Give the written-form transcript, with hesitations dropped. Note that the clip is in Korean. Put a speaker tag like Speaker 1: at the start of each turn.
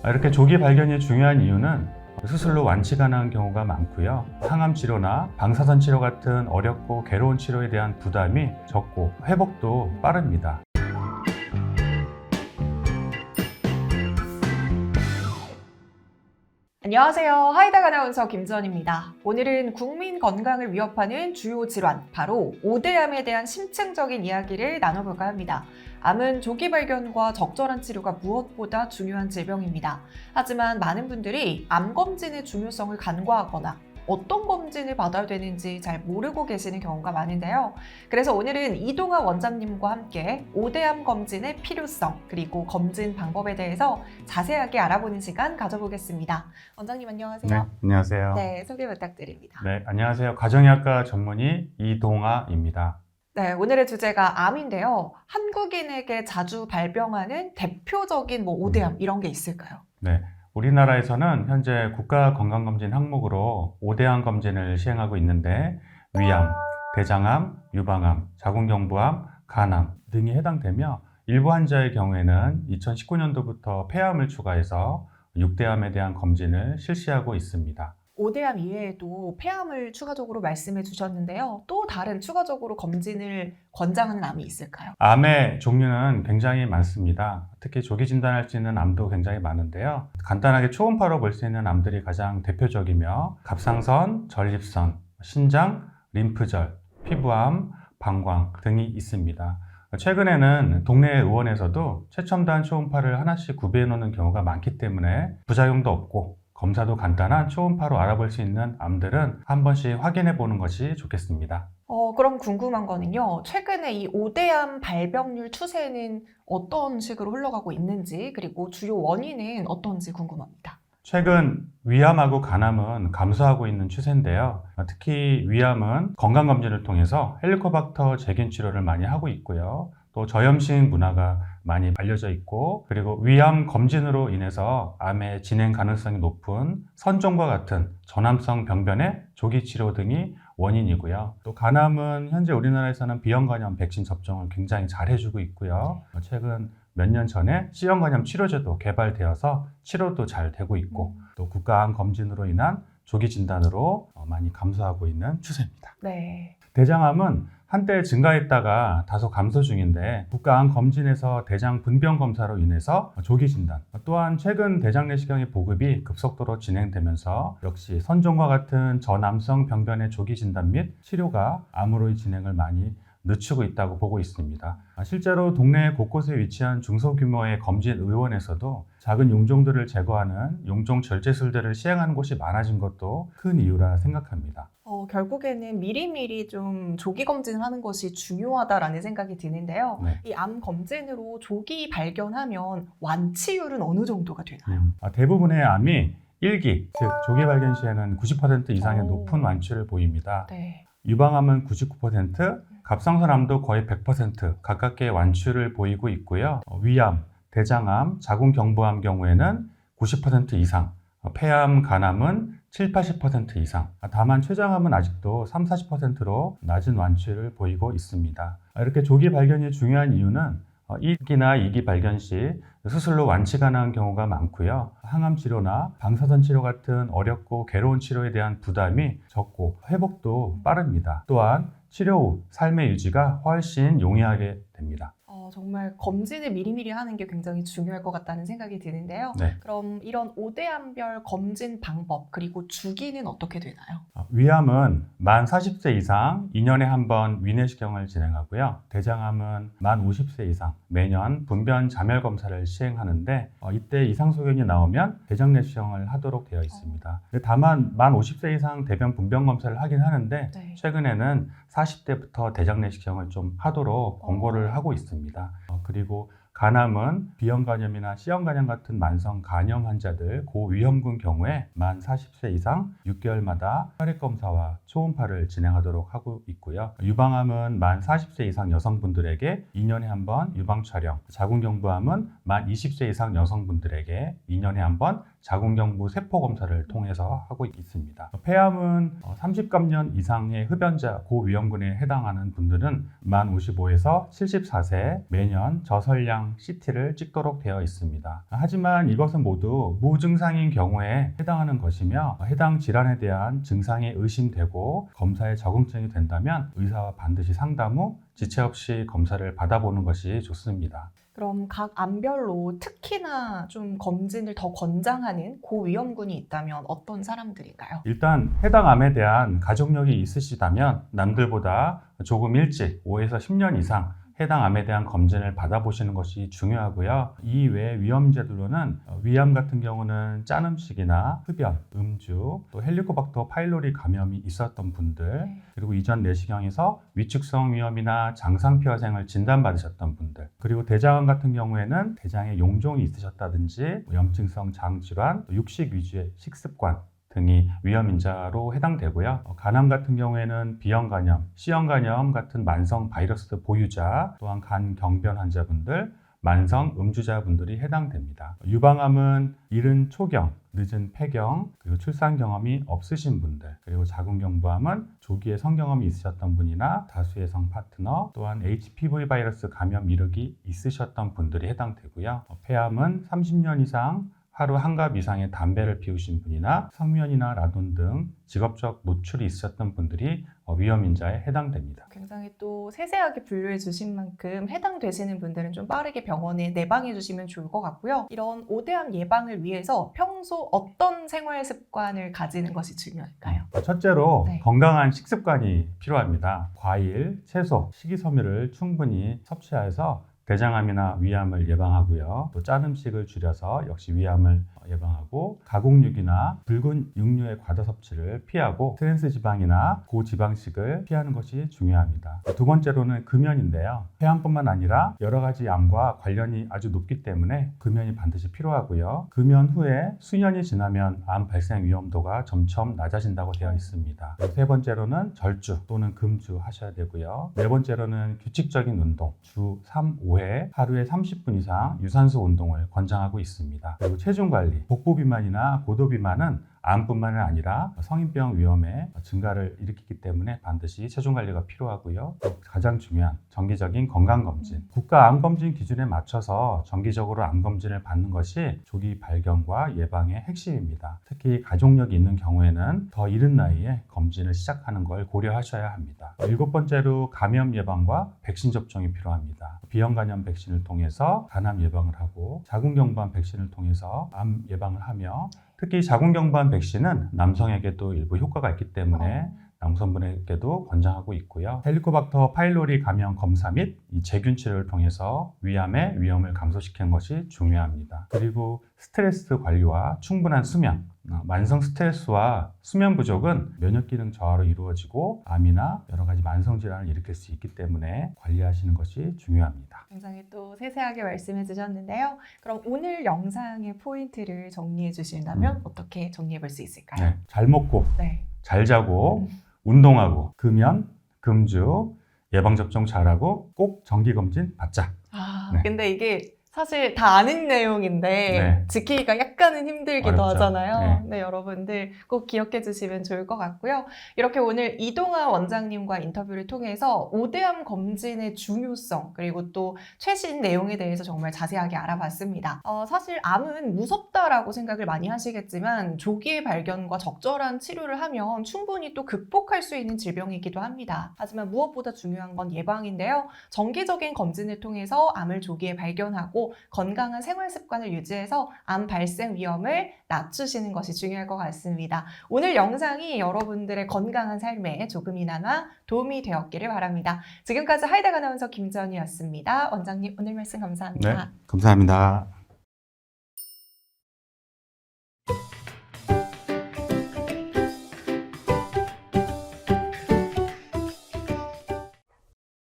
Speaker 1: 이렇게 조기 발견이 중요한 이유는 수술로 완치 가능한 경우가 많고요. 항암 치료나 방사선 치료 같은 어렵고 괴로운 치료에 대한 부담이 적고 회복도 빠릅니다.
Speaker 2: 안녕하세요. 하이닥 아나운서 김지연입니다. 오늘은 국민 건강을 위협하는 주요 질환, 바로 5대암에 대한 심층적인 이야기를 나눠볼까 합니다. 암은 조기 발견과 적절한 치료가 무엇보다 중요한 질병입니다. 하지만 많은 분들이 암 검진의 중요성을 간과하거나 어떤 검진을 받아야 되는지 잘 모르고 계시는 경우가 많은데요. 그래서 오늘은 이동아 원장님과 함께 5대암 검진의 필요성, 그리고 검진 방법에 대해서 자세하게 알아보는 시간 가져보겠습니다. 원장님 안녕하세요.
Speaker 1: 네, 안녕하세요.
Speaker 2: 네, 소개 부탁드립니다.
Speaker 1: 네, 안녕하세요. 가정의학과 전문의 이동아입니다.
Speaker 2: 네, 오늘의 주제가 암인데요. 한국인에게 자주 발병하는 대표적인 5대암 이런 게 있을까요?
Speaker 1: 네, 우리나라에서는 현재 국가건강검진 항목으로 5대암 검진을 시행하고 있는데 위암, 대장암, 유방암, 자궁경부암, 간암 등이 해당되며 일부 환자의 경우에는 2019년도부터 폐암을 추가해서 6대암에 대한 검진을 실시하고 있습니다.
Speaker 2: 5대암 이외에도 폐암을 추가적으로 말씀해 주셨는데요. 또 다른 추가적으로 검진을 권장하는 암이 있을까요?
Speaker 1: 암의 종류는 굉장히 많습니다. 특히 조기 진단할 수 있는 암도 굉장히 많은데요. 간단하게 초음파로 볼 수 있는 암들이 가장 대표적이며 갑상선, 전립선, 신장, 림프절, 피부암, 방광 등이 있습니다. 최근에는 동네 의원에서도 최첨단 초음파를 하나씩 구비해 놓는 경우가 많기 때문에 부작용도 없고 검사도 간단한 초음파로 알아볼 수 있는 암들은 한 번씩 확인해 보는 것이 좋겠습니다.
Speaker 2: 그럼 궁금한 거는요. 최근에 이 5대암 발병률 추세는 어떤 식으로 흘러가고 있는지, 그리고 주요 원인은 어떤지 궁금합니다.
Speaker 1: 최근 위암하고 간암은 감소하고 있는 추세인데요. 특히 위암은 건강검진을 통해서 헬리코박터 제균 치료를 많이 하고 있고요. 또 저염식 문화가 많이 알려져 있고, 그리고 위암 검진으로 인해서 암의 진행 가능성이 높은 선종과 같은 전암성 병변의 조기 치료 등이 원인이고요. 또 간암은 현재 우리나라에서는 비형간염 백신 접종을 굉장히 잘 해주고 있고요. 최근 몇 년 전에 C형간염 치료제도 개발되어서 치료도 잘 되고 있고, 또 국가암 검진으로 인한 조기 진단으로 많이 감소하고 있는 추세입니다.
Speaker 2: 네.
Speaker 1: 대장암은 한때 증가했다가 다소 감소 중인데 국가암 검진에서 대장 분변 검사로 인해서 조기 진단, 또한 최근 대장 내시경의 보급이 급속도로 진행되면서 역시 선종과 같은 저암성 병변의 조기 진단 및 치료가 암으로의 진행을 많이 늦추고 있다고 보고 있습니다. 실제로 동네 곳곳에 위치한 중소규모의 검진 의원에서도 작은 용종들을 제거하는 용종 절제술들을 시행하는 곳이 많아진 것도 큰 이유라 생각합니다.
Speaker 2: 결국에는 미리미리 좀 조기 검진을 하는 것이 중요하다라는 생각이 드는데요.
Speaker 1: 네.
Speaker 2: 이 암 검진으로 조기 발견하면 완치율은 어느 정도가 되나요?
Speaker 1: 대부분의 암이 1기, 즉 조기 발견 시에는 90% 이상의 높은 완치를 보입니다.
Speaker 2: 네.
Speaker 1: 유방암은 99%, 갑상선암도 거의 100% 가깝게 완치를 보이고 있고요. 위암, 대장암, 자궁경부암 경우에는 90% 이상, 폐암, 간암은 7, 80% 이상, 다만 췌장암은 아직도 3, 40%로 낮은 완치를 보이고 있습니다. 이렇게 조기 발견이 중요한 이유는 1기나 2기 발견 시 수술로 완치 가능한 경우가 많고요. 항암 치료나 방사선 치료 같은 어렵고 괴로운 치료에 대한 부담이 적고 회복도 빠릅니다. 또한 치료 후 삶의 유지가 훨씬 용이하게 됩니다.
Speaker 2: 정말 검진을 미리미리 하는 게 굉장히 중요할 것 같다는 생각이 드는데요.
Speaker 1: 네.
Speaker 2: 그럼 이런 5대암별 검진 방법, 그리고 주기는 어떻게 되나요?
Speaker 1: 위암은 만 40세 이상 2년에 한 번 위내시경을 진행하고요. 대장암은 만 50세 이상 매년 분변 자멸 검사를 시행하는데 이때 이상 소견이 나오면 대장 내시경을 하도록 되어 있습니다. 다만 만 50세 이상 대변 분변 검사를 하긴 하는데
Speaker 2: 네.
Speaker 1: 최근에는 40대부터 대장 내시경을 좀 하도록 권고를 하고 있습니다. 그리고 간암은 B형간염이나 C형간염 같은 만성 간염 환자들 고위험군 경우에 만 40세 이상 6개월마다 혈액검사와 초음파를 진행하도록 하고 있고요. 유방암은 만 40세 이상 여성분들에게 2년에 한 번 유방 촬영, 자궁경부암은 만 20세 이상 여성분들에게 2년에 한 번 자궁경부 세포 검사를 통해서 하고 있습니다. 폐암은 30감년 이상의 흡연자 고위험군에 해당하는 분들은 만 55에서 74세 매년 저설량 CT를 찍도록 되어 있습니다. 하지만 이것은 모두 무증상인 경우에 해당하는 것이며 해당 질환에 대한 증상이 의심되고 검사에 적응증이 된다면 의사와 반드시 상담 후 지체 없이 검사를 받아보는 것이 좋습니다.
Speaker 2: 그럼 각 암별로 특히나 좀 검진을 더 권장하는 고위험군이 있다면 어떤 사람들인가요?
Speaker 1: 일단 해당 암에 대한 가족력이 있으시다면 남들보다 조금 일찍 5에서 10년 이상 해당 암에 대한 검진을 받아보시는 것이 중요하고요. 이 외 위험인자들로는 위암 같은 경우는 짠 음식이나 흡연, 음주, 또 헬리코박터 파일로리 감염이 있었던 분들, 그리고 이전 내시경에서 위축성 위염이나 장상피화생을 진단받으셨던 분들, 그리고 대장암 같은 경우에는 대장에 용종이 있으셨다든지 염증성 장질환, 육식 위주의 식습관 등이 위험인자로 해당되고요. 간암 같은 경우에는 B형간염, C형간염 같은 만성 바이러스 보유자, 또한 간 경변 환자분들, 만성 음주자분들이 해당됩니다. 유방암은 이른 초경, 늦은 폐경, 그리고 출산 경험이 없으신 분들, 그리고 자궁경부암은 조기에 성경험이 있으셨던 분이나 다수의 성 파트너, 또한 HPV 바이러스 감염 이력이 있으셨던 분들이 해당되고요. 폐암은 30년 이상 하루 한 갑 이상의 담배를 피우신 분이나 성면이나 라돈 등 직업적 노출이 있었던 분들이 위험인자에 해당됩니다.
Speaker 2: 굉장히 또 세세하게 분류해 주신 만큼 해당되시는 분들은 좀 빠르게 병원에 내방해 주시면 좋을 것 같고요. 이런 5대암 예방을 위해서 평소 어떤 생활 습관을 가지는 것이 중요할까요?
Speaker 1: 첫째로
Speaker 2: 네.
Speaker 1: 건강한 식습관이 필요합니다. 과일, 채소, 식이섬유를 충분히 섭취해서 대장암이나 위암을 예방하고요. 또 짠 음식을 줄여서 역시 위암을 예방하고 가공육이나 붉은 육류의 과다 섭취를 피하고 트랜스 지방이나 고지방식을 피하는 것이 중요합니다. 두 번째로는 금연인데요. 폐암뿐만 아니라 여러 가지 암과 관련이 아주 높기 때문에 금연이 반드시 필요하고요. 금연 후에 수년이 지나면 암 발생 위험도가 점점 낮아진다고 되어 있습니다. 세 번째로는 절주 또는 금주 하셔야 되고요. 네 번째로는 규칙적인 운동, 주 3, 5회 하루에 30분 이상 유산소 운동을 권장하고 있습니다. 그리고 체중 관리, 복부 비만이나 고도 비만은 암뿐만 아니라 성인병 위험의 증가를 일으키기 때문에 반드시 체중 관리가 필요하고요. 또 가장 중요한 정기적인 건강검진, 국가 암검진 기준에 맞춰서 정기적으로 암검진을 받는 것이 조기 발견과 예방의 핵심입니다. 특히 가족력이 있는 경우에는 더 이른 나이에 검진을 시작하는 걸 고려하셔야 합니다. 7번째로 감염 예방과 백신 접종이 필요합니다. B형간염 백신을 통해서 간암 예방을 하고 자궁경부암 백신을 통해서 암 예방을 하며 특히 자궁경부암 백신은 남성에게도 일부 효과가 있기 때문에 남성분에게도 권장하고 있고요. 헬리코박터 파일로리 감염 검사 및 이 제균 치료를 통해서 위암의 위험을 감소시키는 것이 중요합니다. 그리고 스트레스 관리와 충분한 수면, 만성 스트레스와 수면 부족은 면역 기능 저하로 이루어지고 암이나 여러 가지 만성 질환을 일으킬 수 있기 때문에 관리하시는 것이 중요합니다.
Speaker 2: 굉장히 또 세세하게 말씀해 주셨는데요. 그럼 오늘 영상의 포인트를 정리해 주신다면 어떻게 정리해 볼 수 있을까요?
Speaker 1: 네, 잘 먹고
Speaker 2: 네.
Speaker 1: 잘 자고 운동하고 금연, 금주, 예방접종 잘하고 꼭 정기검진 받자. 네.
Speaker 2: 근데 이게 사실 다 아는 내용인데
Speaker 1: 네.
Speaker 2: 지키기가 약간은 힘들기도
Speaker 1: 어렵죠.
Speaker 2: 하잖아요. 네, 여러분들 꼭 기억해 주시면 좋을 것 같고요. 이렇게 오늘 이동아 원장님과 인터뷰를 통해서 5대암 검진의 중요성 그리고 또 최신 내용에 대해서 정말 자세하게 알아봤습니다. 사실 암은 무섭다라고 생각을 많이 하시겠지만 조기의 발견과 적절한 치료를 하면 충분히 또 극복할 수 있는 질병이기도 합니다. 하지만 무엇보다 중요한 건 예방인데요. 정기적인 검진을 통해서 암을 조기에 발견하고 건강한 생활 습관을 유지해서 암 발생 위험을 낮추시는 것이 중요할 것 같습니다. 오늘 영상이 여러분들의 건강한 삶에 조금이나마 도움이 되었기를 바랍니다. 지금까지 하이닥 아나운서 김지연이었습니다. 원장님 오늘 말씀 감사합니다.
Speaker 1: 네, 감사합니다.